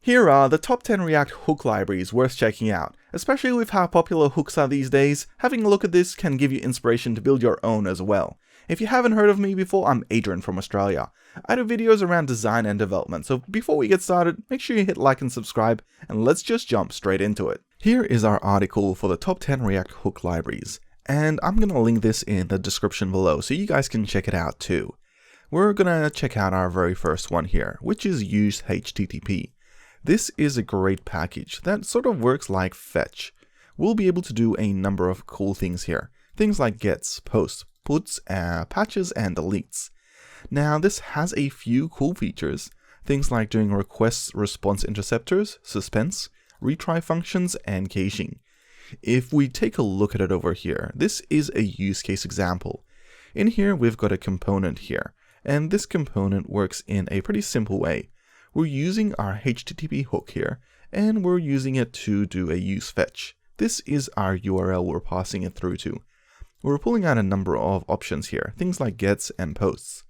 Here are the top 10 React hook libraries worth checking out. Especially with how popular hooks are these days, having a look at this can give you inspiration to build your own as well. If you haven't heard of me before, I'm Adrian from Australia. I do videos around design and development, so before we get started, make sure you hit like and subscribe, and let's just jump straight into it. Here is our article for the top 10 React hook libraries, and I'm gonna link this in the description below so you guys can check it out too. We're gonna check out our very first one here, which is useHTTP. This is a great package that sort of works like fetch. We'll be able to do a number of cool things here. Things like gets, posts, puts, patches, and deletes. Now this has a few cool features. Things like doing requests response interceptors, suspense, retry functions, and caching. If we take a look at it over here, this is a use case example. In here we've got a component here, and this component works in a pretty simple way. We're using our HTTP hook here, and we're using it to do a use fetch. This is our URL we're passing it through to. We're pulling out a number of options here, things like gets and posts.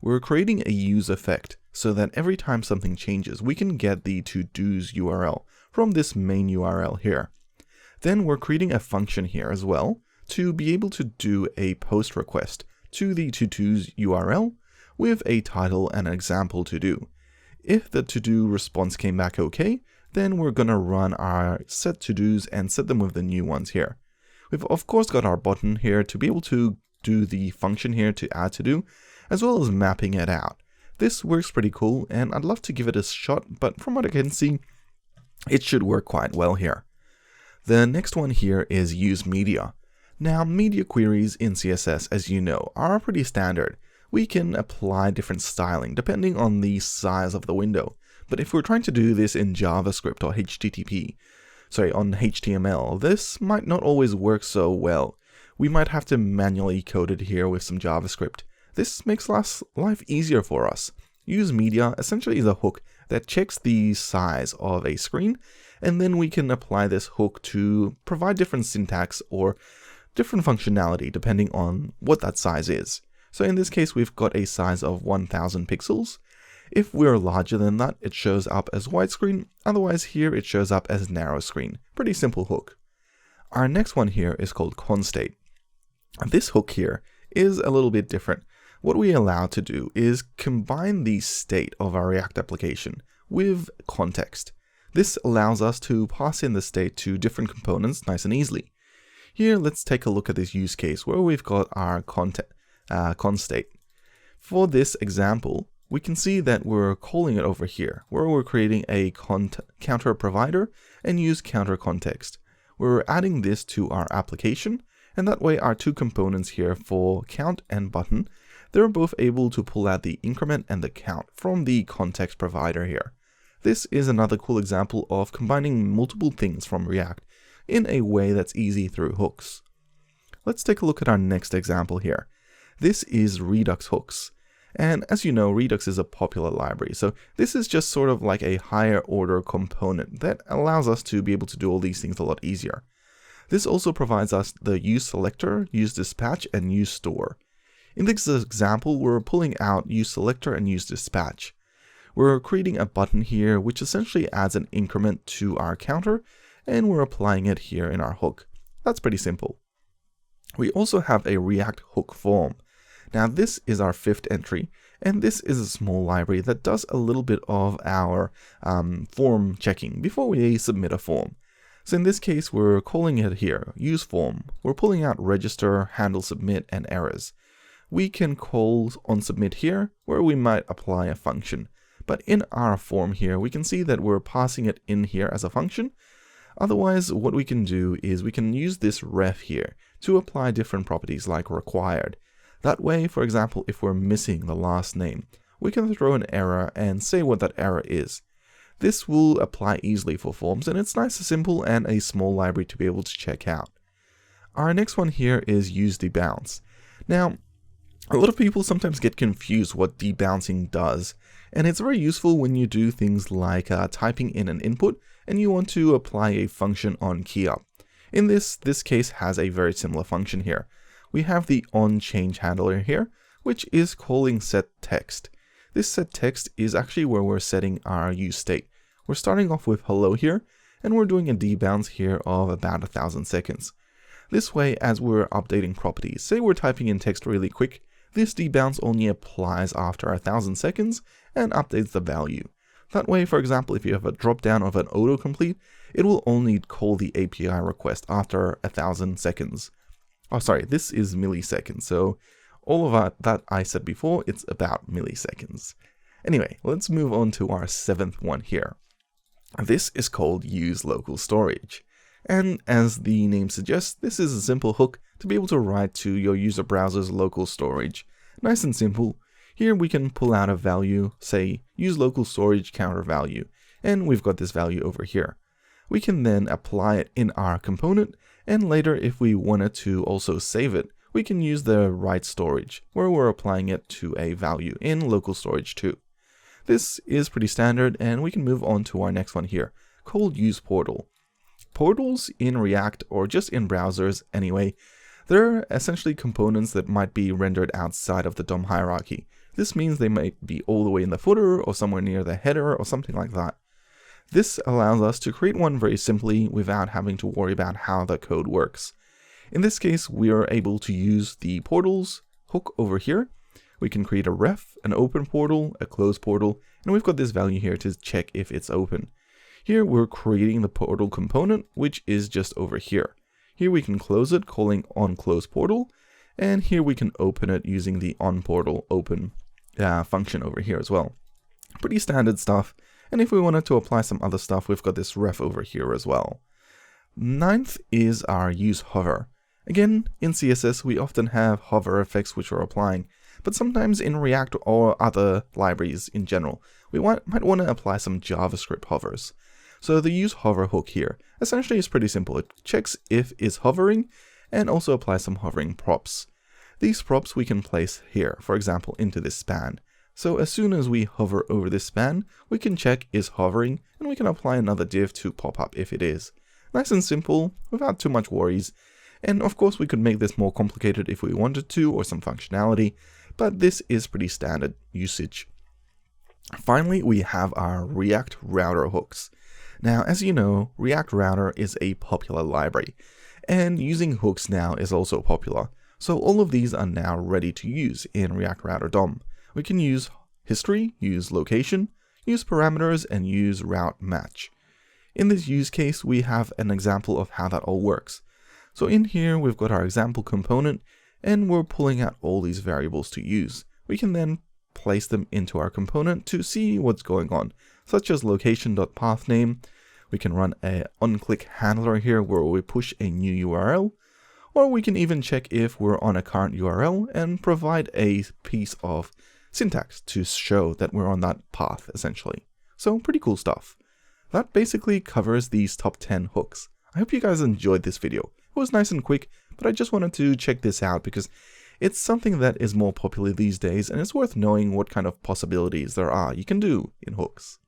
We're creating a use effect so that every time something changes, we can get the to-dos URL from this main URL here. Then we're creating a function here as well to be able to do a post request to the to-dos URL with a title and an example to do. If the to-do response came back okay, then we're gonna run our set to-dos and set them with the new ones here. We've of course got our button here to be able to do the function here to add to-do, as well as mapping it out. This works pretty cool, and I'd love to give it a shot, but from what I can see, it should work quite well here. The next one here is useMedia. Now, media queries in CSS, as you know, are pretty standard. We can apply different styling depending on the size of the window. But if we're trying to do this in JavaScript or on HTML, this might not always work so well. We might have to manually code it here with some JavaScript. This makes life easier for us. useMedia essentially is a hook that checks the size of a screen, and then we can apply this hook to provide different syntax or different functionality depending on what that size is. So in this case, we've got a size of 1000 pixels. If we're larger than that, it shows up as widescreen. Otherwise here it shows up as narrow screen. Pretty simple hook. Our next one here is called Constate. This hook here is a little bit different. What we allow to do is combine the state of our React application with context. This allows us to pass in the state to different components nice and easily. Here, let's take a look at this use case where we've got our Constate. For this example, we can see that we're calling it over here, where we're creating a counter provider and use counter context. We're adding this to our application, and that way our two components here for count and button, they're both able to pull out the increment and the count from the context provider here. This is another cool example of combining multiple things from React in a way that's easy through hooks. Let's take a look at our next example here. This is Redux hooks. And as you know, Redux is a popular library, so this is just sort of like a higher order component that allows us to be able to do all these things a lot easier. This also provides us the useSelector, useDispatch, and useStore. In this example, we're pulling out useSelector and useDispatch. We're creating a button here which essentially adds an increment to our counter, and we're applying it here in our hook. That's pretty simple. We also have a React hook form. Now this is our fifth entry, and this is a small library that does a little bit of our form checking before we submit a form. So in this case, we're calling it here, useForm. We're pulling out register, handle submit, and errors. We can call onSubmit here, where we might apply a function. But in our form here, we can see that we're passing it in here as a function. Otherwise, what we can do is we can use this ref here to apply different properties like required. That way, for example, if we're missing the last name, we can throw an error and say what that error is. This will apply easily for forms, and it's nice and simple and a small library to be able to check out. Our next one here is useDebounce. Now, a lot of people sometimes get confused what debouncing does, and it's very useful when you do things like typing in an input and you want to apply a function on keyup. In this case has a very similar function here. We have the onChange handler here, which is calling setText. This setText is actually where we're setting our useState. We're starting off with hello here, and we're doing a debounce here of about 1000 seconds. This way, as we're updating properties, say we're typing in text really quick, this debounce only applies after 1000 seconds and updates the value. That way, for example, if you have a drop down of an autocomplete, it will only call the API request after 1000 seconds. Oh, sorry, this is milliseconds, so all of that I said before, it's about milliseconds. Anyway, let's move on to our 7th one here. This is called useLocalStorage. And as the name suggests, this is a simple hook to be able to write to your user browser's local storage. Nice and simple. Here we can pull out a value, say useLocalStorage counter value, and we've got this value over here. We can then apply it in our component, and later if we wanted to also save it, we can use the write storage, where we're applying it to a value in local storage too. This is pretty standard, and we can move on to our next one here, called usePortal. Portals in React, or just in browsers anyway, they're essentially components that might be rendered outside of the DOM hierarchy. This means they might be all the way in the footer, or somewhere near the header, or something like that. This allows us to create one very simply without having to worry about how the code works. In this case, we are able to use the portals hook over here. We can create a ref, an open portal, a close portal, and we've got this value here to check if it's open. Here we're creating the portal component, which is just over here. Here we can close it, calling onClosePortal, and here we can open it using the onPortalOpen function over here as well. Pretty standard stuff, and if we wanted to apply some other stuff, we've got this ref over here as well. 9th is our useHover. Again, in CSS we often have hover effects which we're applying, but sometimes in React or other libraries in general, we might want to apply some JavaScript hovers. So the useHover hook here essentially is pretty simple. It checks if it's hovering and also applies some hovering props. These props we can place here, for example, into this span. So as soon as we hover over this span, we can check is hovering, and we can apply another div to pop up if it is. Nice and simple, without too much worries. And of course we could make this more complicated if we wanted to, or some functionality, but this is pretty standard usage. Finally, we have our React router hooks. Now, as you know, React Router is a popular library, and using hooks now is also popular. So all of these are now ready to use in React Router DOM. We can use history, use location, use parameters, and use route match. In this use case, we have an example of how that all works. So in here, we've got our example component, and we're pulling out all these variables to use. We can then place them into our component to see what's going on, such as location.pathname. We can run an onClick handler here where we push a new URL, or we can even check if we're on a current URL and provide a piece of syntax to show that we're on that path, essentially. So pretty cool stuff. That basically covers these top 10 hooks. I hope you guys enjoyed this video. It was nice and quick, but I just wanted to check this out because it's something that is more popular these days, and it's worth knowing what kind of possibilities there are you can do in hooks.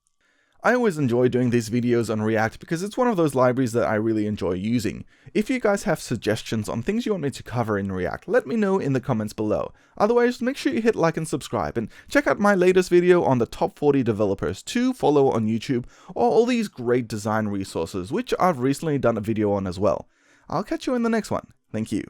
I always enjoy doing these videos on React because it's one of those libraries that I really enjoy using. If you guys have suggestions on things you want me to cover in React, let me know in the comments below. Otherwise, make sure you hit like and subscribe, and check out my latest video on the top 40 developers to follow on YouTube, or all these great design resources, which I've recently done a video on as well. I'll catch you in the next one. Thank you.